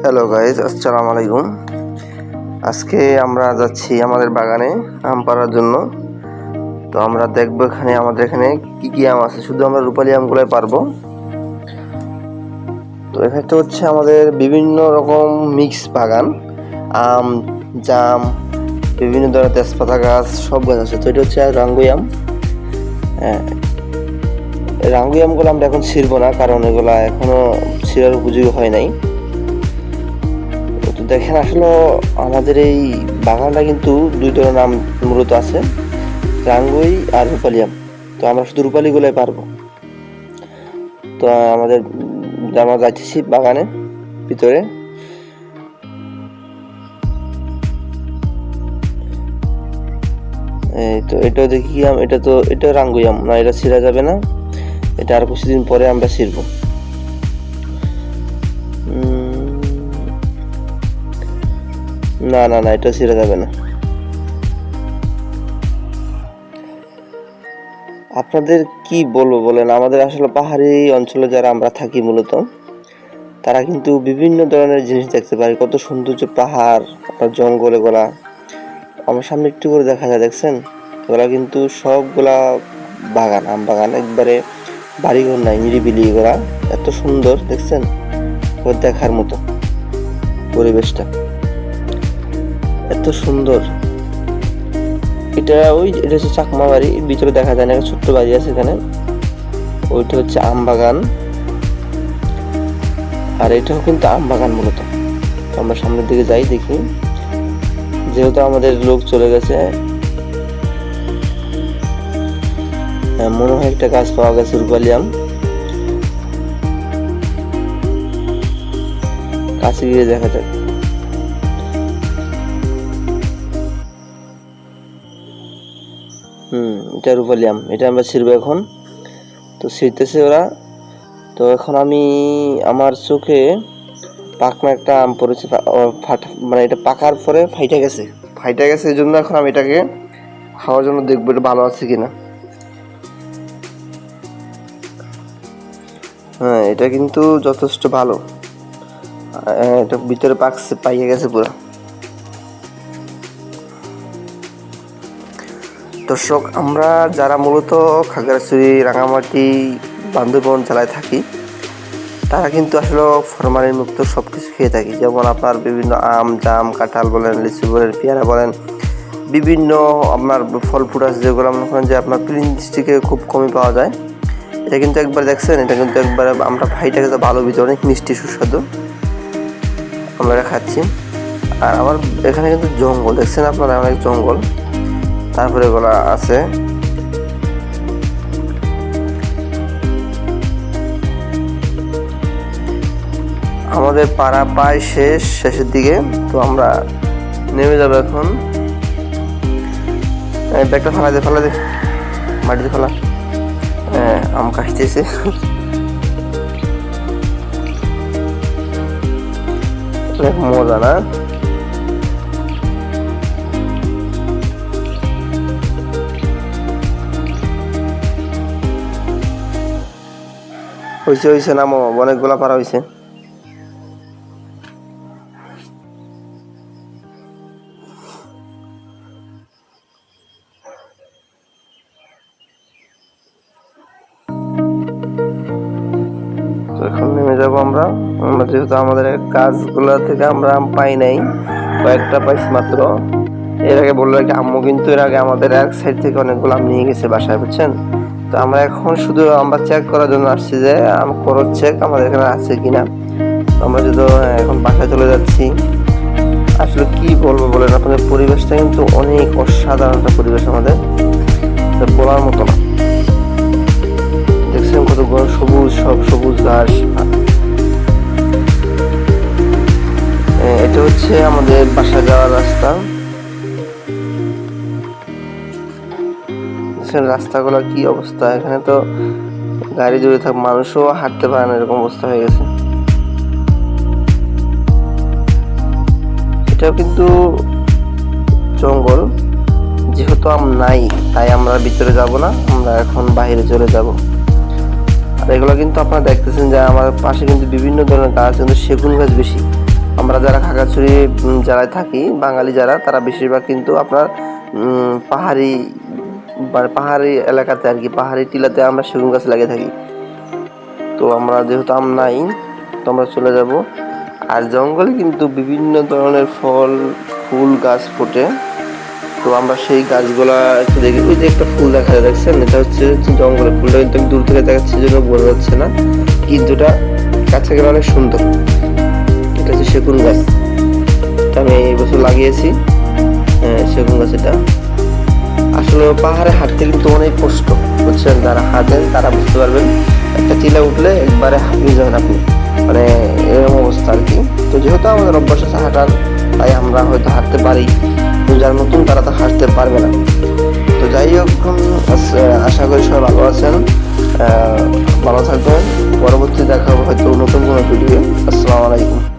Hello guys, আসসালামু আলাইকুম। আজকে আমরা যাচ্ছি আমাদের বাগানে আম পাড়ার জন্য। তো আমরা দেখবো আমাদের এখানে কি কি আম আছে। শুধু আমরা রূপালী আমগুলোই পারবো। তো এখানে তো হচ্ছে আমাদের বিভিন্ন রকম মিক্স বাগান, আম, জাম, বিভিন্ন ধরনের তেজপাতা গাছ, সব গাছ আছে। তো এটা হচ্ছে রাঙ্গুই আম। রাঙ্গুই আমগুলো আমরা এখন ছিঁড়বো না, কারণ এগুলা এখনো ছিঁড়ার উপযোগী হয় নাই। তো দেখেন, আসলে আমাদের এই বাগানটা কিন্তু দুই ধরনের আম মূলত আছে, রাঙ্গুই আর রূপালী আম। তো আমরা শুধু রূপালীগুলোই পারবো। তো আমরা যাচ্ছি বাগানে ভিতরে। এই তো এটা দেখি আম, এটা রাঙ্গুই আম না, এটা ছিঁড়া যাবে না। এটা আর কিছুদিন পরে আমরা ছিঁড়বো। না না না, এটা ছিঁড়া যাবে না। আপনাদের কি বলবো বলেন, আমাদের আসলে পাহাড়ি অঞ্চলে যারা আমরা থাকি মূলত, তারা কিন্তু বিভিন্ন ধরনের জিনিস দেখতে পারে। কত সৌন্দর্য, পাহাড়, আপনার জঙ্গল, এগুলা আমার সামনে একটু করে দেখা যায়, দেখছেন? এগুলা কিন্তু সবগুলা বাগান, আম বাগান, একবারে বাড়িঘর নাই, নিরিবিলি। এগুলা এত সুন্দর, দেখছেন? দেখার মতো পরিবেশটা এত সুন্দর। এটা হচ্ছে চাকমা বাড়ি, ভিতরে দেখা যায় না, একটা ছোট্ট বাড়ি আছে এখানে। ওইটা হচ্ছে আম বাগান, আর এটাও কিন্তু আম বাগান মূলত। আমরা সামনের দিকে যাই, দেখি। যেহেতু আমাদের লোক চলে গেছে, মনে হয় একটা গাছ পাওয়া গেছে, রূপালী আম। কাছে গিয়ে দেখা যাক। এটা রূপালী আম, এটা আমরা ছিঁড়বো এখন। তো ছিঁড়তেছে ওরা। তো এখন আমার চোখে পাকনা একটা আম পড়েছে, মানে এটা পাকার পরে ফাইটা গেছে। এই জন্য এখন আমি এটাকে খাওয়ার জন্য দেখবো এটা ভালো আছে কিনা। হ্যাঁ, এটা কিন্তু যথেষ্ট ভালো। এটা ভিতরে পাইয়ে গেছে পুরো। দর্শক, আমরা যারা মূলত খাগড়াছড়ি, রাঙামাটি, বান্দরবান জেলায় থাকি, তারা কিন্তু আসলে ফরমালিন মুক্ত সব কিছু খেয়ে থাকি। যেমন আপনার বিভিন্ন আম, জাম, কাঁঠাল বলেন, লিচু বলেন, পেয়ারা বলেন, বিভিন্ন আপনার ফল ফ্রুট আছে, যেগুলো মনে করেন যে আপনার প্লেন ডিস্ট্রিক্টে খুব কমই পাওয়া যায়। এটা কিন্তু একবার দেখছেন, এটা কিন্তু একবার আমরা ভাইটাকে তো ভালো, ভিতরে অনেক মিষ্টি সুস্বাদু, আমরা এটা খাচ্ছি। আর আমার এখানে কিন্তু জঙ্গল, দেখছেন আপনারা, অনেক জঙ্গল। তারপরে এগুলো আছে। আমাদের পাড়া প্রায় শেষের দিকে। তো আমরা নেমে যাবো এখন। ব্যাগটা ফেলা দে, মাটিতে ফেলা। আম কাটতেছে। অনেক মজা না? হয়েছে নামো, অনেকগুলা পারা হয়েছে। এখন নেমে যাবো আমরা। যেহেতু আমাদের গাছগুলা থেকে আমরা আম পাই নাই, কয়েকটা পাইছি মাত্র। এর আগে বললো কি আম্মু কিন্তু এর আগে আমাদের এক সাইড থেকে অনেকগুলো আম নিয়ে গেছে বাসায়, বুঝছেন? তো আমরা এখন শুধু আমরা চেক করার জন্য আসছি যে আম খরচ চেক আমাদের এখানে আছে কিনা। আমরা যদি এখন বাসায় চলে যাচ্ছি। আসলে কি বলবো বলেন, আপনাদের পরিবেশটা কিন্তু অনেক অসাধারণ একটা পরিবেশ আমাদের, বলার মতো না। দেখছেন কত সবুজ, সব সবুজ ঘাস। এটা হচ্ছে আমাদের বাসা যাওয়ার রাস্তা। দেখছেন রাস্তাগুলো কি অবস্থা, এখানে তো গাড়ি জড়িয়ে থাকে, মানুষও হাঁটতে পারে না, এরকম অবস্থা হয়ে গেছে। এটাও কিন্তু জঙ্গল। যেহেতু আম নাই, তাই আমরা ভিতরে যাব না, আমরা এখন বাইরে চলে যাব। আর এগুলো কিন্তু আপনারা দেখতেছেন যে আমার পাশে কিন্তু বিভিন্ন ধরনের গাছ, কিন্তু সেগুন গাছ বেশি। আমরা যারা খাগড়াছড়ি জেলায় থাকি, বাঙালি যারা, তারা বেশিরভাগ কিন্তু আপনার পাহাড়ি এলাকাতে আর কি, পাহাড়ি টিলাতে আমরা সেগুন গাছ লাগিয়ে থাকি। তো আমরা যেহেতু আম নাই, তো আমরা চলে যাব। আর জঙ্গলে কিন্তু বিভিন্ন ধরনের ফুল গাছ ফোটে। তো আমরা সেই গাছগুলা একটু দেখি। ওই যে একটা ফুল দেখা যায়, দেখছেন? এটা হচ্ছে জঙ্গলের ফুলটা, কিন্তু আমি দূর থেকে দেখাচ্ছি জন্য বোঝা যাচ্ছে না, কিন্তু এটা কাছে গেলে অনেক সুন্দর। এটা হচ্ছে সেগুন গাছ, আমি এই বছর লাগিয়েছি সেগুন গাছ। এটা আসলে পাহাড়ে হাঁটতে কিন্তু অনেক কষ্ট, বুঝছেন? যারা হাঁটেন তারা বুঝতে পারবেন। একটা টিলা উঠলে একবারে হাঁপিয়ে যাবেন আপনি, মানে এরকম অবস্থা আর কি। তো যেহেতু আমাদের অভ্যাস আছে হাঁটার, তাই আমরা হয়তো হাঁটতে পারি, কিন্তু যারা নতুন তারা তো হাঁটতে পারবে না। তো যাই হোক, আশা করি সবাই ভালো আছেন, ভালো থাকবেন। পরবর্তী দেখা হবে হয়তো নতুন কোনো ভিডিও। আসসালামু আলাইকুম।